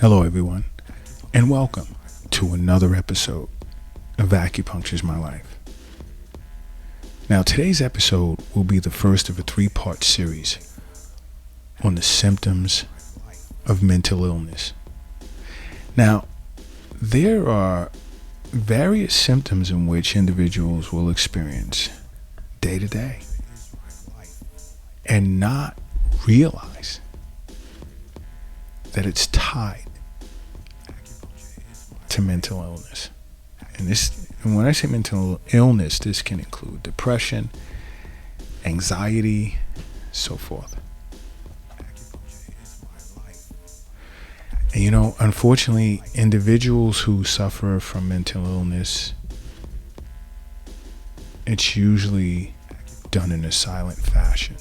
Hello, everyone, and welcome to another episode of Acupuncture's My Life. Now, today's episode will be the first of a three-part series on the symptoms of mental illness. Now, there are various symptoms in which individuals will experience day to day and not realize that it's tied to mental illness. And when I say mental illness, this can include depression, anxiety, so forth. And unfortunately, individuals who suffer from mental illness, it's usually done in a silent fashion.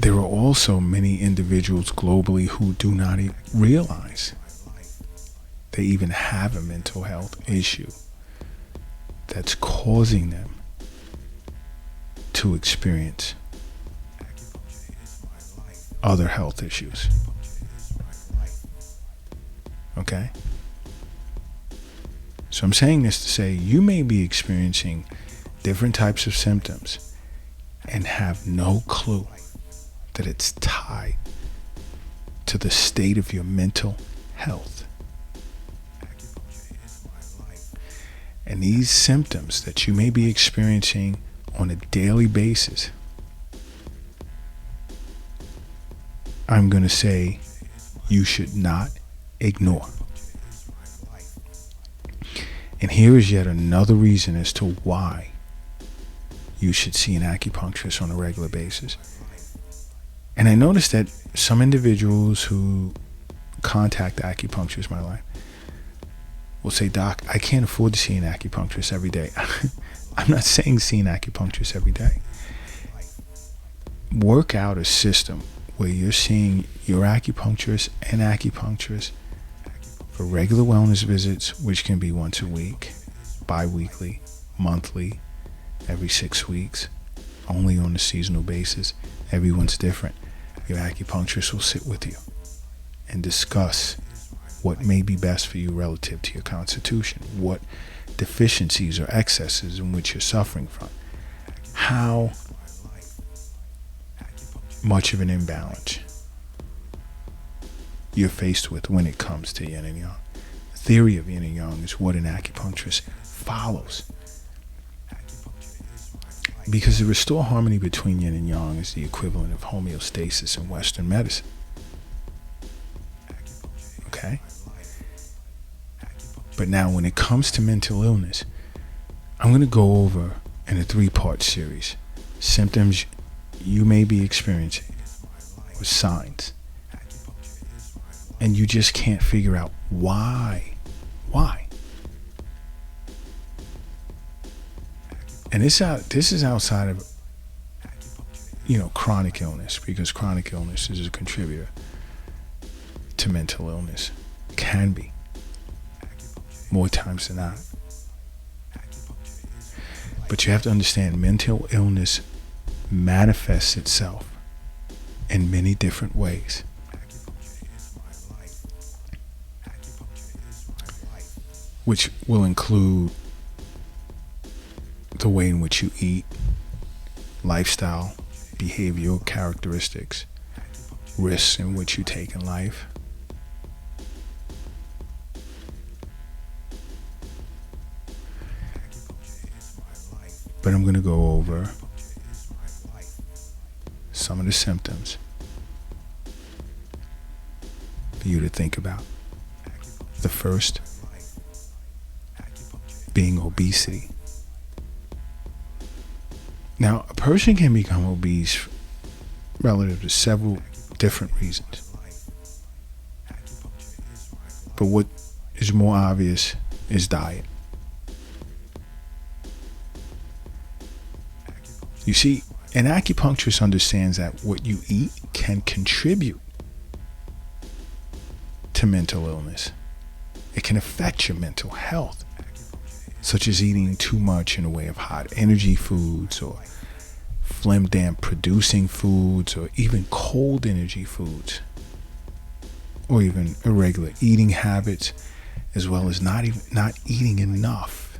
There are also many individuals globally who do not realize they even have a mental health issue that's causing them to experience other health issues. Okay? So I'm saying this to say you may be experiencing different types of symptoms and have no clue that it's tied to the state of your mental health. And these symptoms that you may be experiencing on a daily basis, I'm going to say you should not ignore. And here is yet another reason as to why you should see an acupuncturist on a regular basis. And I noticed that some individuals who contact Acupuncture's My Life will say, "Doc, I can't afford to see an acupuncturist every day." I'm not saying see an acupuncturist every day. Work out a system where you're seeing your acupuncturist and acupuncturist for regular wellness visits, which can be once a week, bi-weekly, monthly, every 6 weeks, only on a seasonal basis. Everyone's different. Your acupuncturist will sit with you and discuss what may be best for you relative to your constitution, what deficiencies or excesses in which you're suffering from, how much of an imbalance you're faced with when it comes to yin and yang. The theory of yin and yang is what an acupuncturist follows. Because to restore harmony between yin and yang is the equivalent of homeostasis in Western medicine. Okay? But now when it comes to mental illness, I'm going to go over in a three-part series symptoms you may be experiencing or signs. And you just can't figure out why. And this is outside of, chronic illness, because chronic illness is a contributor to mental illness. Can be. More times than not. But you have to understand, mental illness manifests itself in many different ways. Which will include the way in which you eat, lifestyle, behavioral characteristics, risks in which you take in life. But I'm going to go over some of the symptoms for you to think about. The first being obesity. Now, a person can become obese relative to several different reasons. But what is more obvious is diet. You see, an acupuncturist understands that what you eat can contribute to mental illness. It can affect your mental health, such as eating too much in the way of hot energy foods or phlegm damp producing foods, or even cold energy foods, or even irregular eating habits, as well as not eating enough.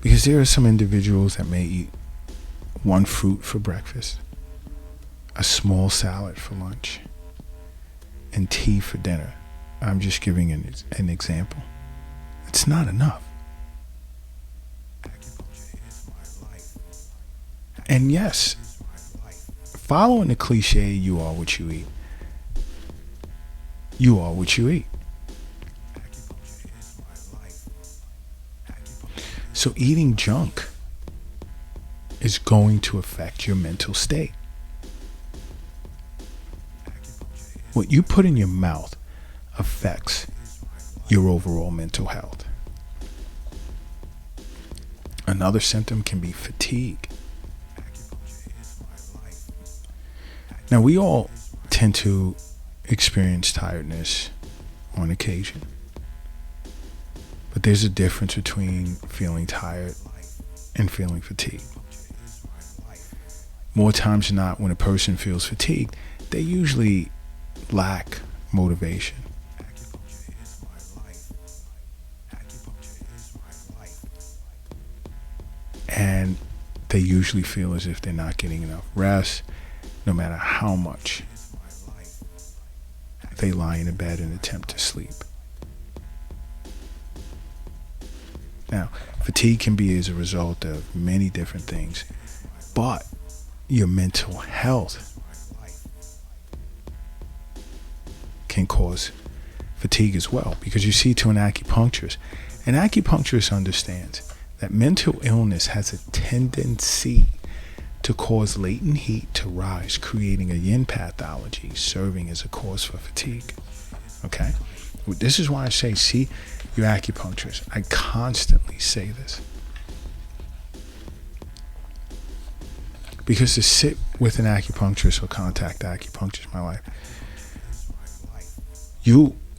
Because there are some individuals that may eat one fruit for breakfast, a small salad for lunch, and tea for dinner. I'm just giving an example. It's not enough. And yes, following the cliche, you are what you eat. You are what you eat. So eating junk is going to affect your mental state. What you put in your mouth affects your overall mental health. Another symptom can be fatigue. Now, we all tend to experience tiredness on occasion. But there's a difference between feeling tired and feeling fatigued. More times than not, when a person feels fatigued, they usually lack motivation. And they usually feel as if they're not getting enough rest, no matter how much they lie in a bed and attempt to sleep. Now, fatigue can be as a result of many different things, but your mental health can cause fatigue as well, because you see, to an acupuncturist understands that mental illness has a tendency to cause latent heat to rise, creating a yin pathology, serving as a cause for fatigue. Okay? This is why I say, see your acupuncturist. I constantly say this. Because to sit with an acupuncturist or contact acupuncturist in my life,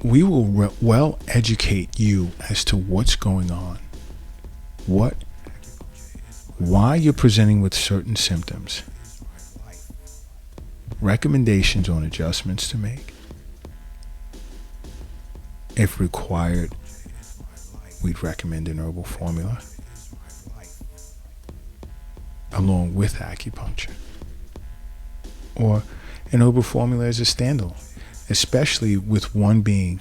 we will well educate you as to what's going on, why you're presenting with certain symptoms, recommendations on adjustments to make. If required, we'd recommend an herbal formula along with acupuncture, or an herbal formula as a standalone, especially with one being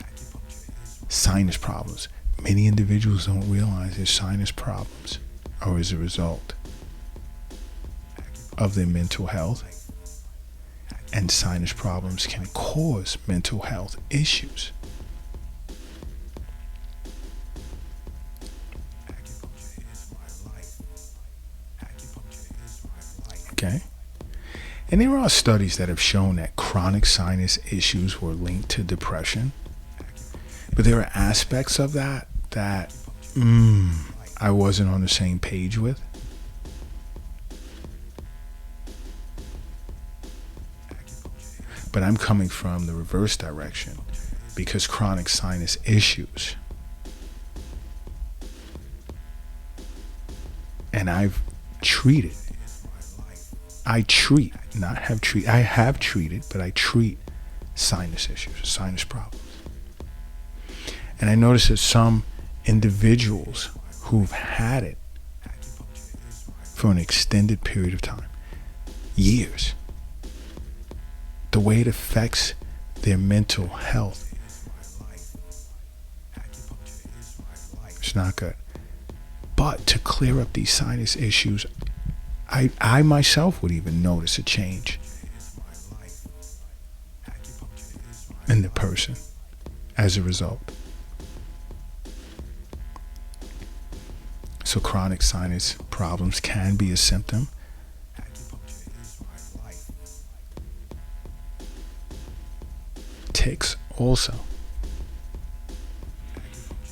sinus problems. Many individuals don't realize their sinus problems are as a result of their mental health, and sinus problems can cause mental health issues. Okay? And there are studies that have shown that chronic sinus issues were linked to depression. But there are aspects of that I wasn't on the same page with. But I'm coming from the reverse direction, because chronic sinus issues, and I have treated, but I treat sinus issues, sinus problems. And I noticed that some individuals who've had it for an extended period of time, years, the way it affects their mental health, it's not good. But to clear up these sinus issues, I myself would even notice a change in the person as a result. So chronic sinus problems can be a symptom. Tics also.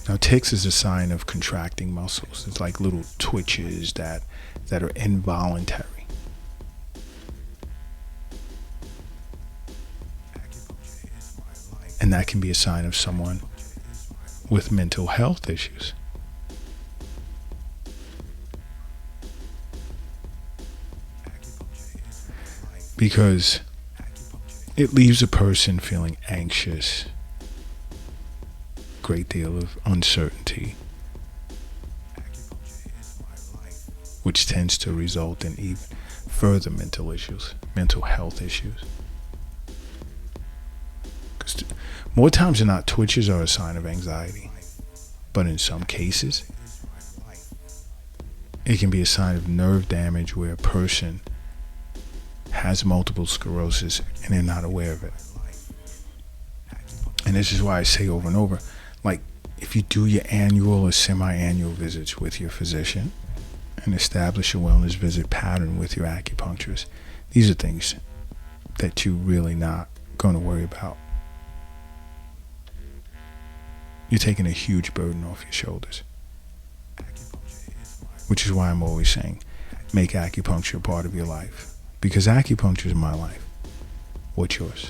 Now, tics is a sign of contracting muscles. It's like little twitches that are involuntary. And that can be a sign of someone with mental health issues. because it leaves a person feeling anxious, great deal of uncertainty, which tends to result in even further mental issues, mental health issues. Because more times than not, twitches are a sign of anxiety, but in some cases, it can be a sign of nerve damage where a person has multiple sclerosis and they're not aware of it. And this is why I say over and over, like, if you do your annual or semi-annual visits with your physician and establish a wellness visit pattern with your acupuncturist, these are things that you're really not going to worry about. You're taking a huge burden off your shoulders. Which is why I'm always saying, make acupuncture a part of your life. Because acupuncture is my life. What's yours?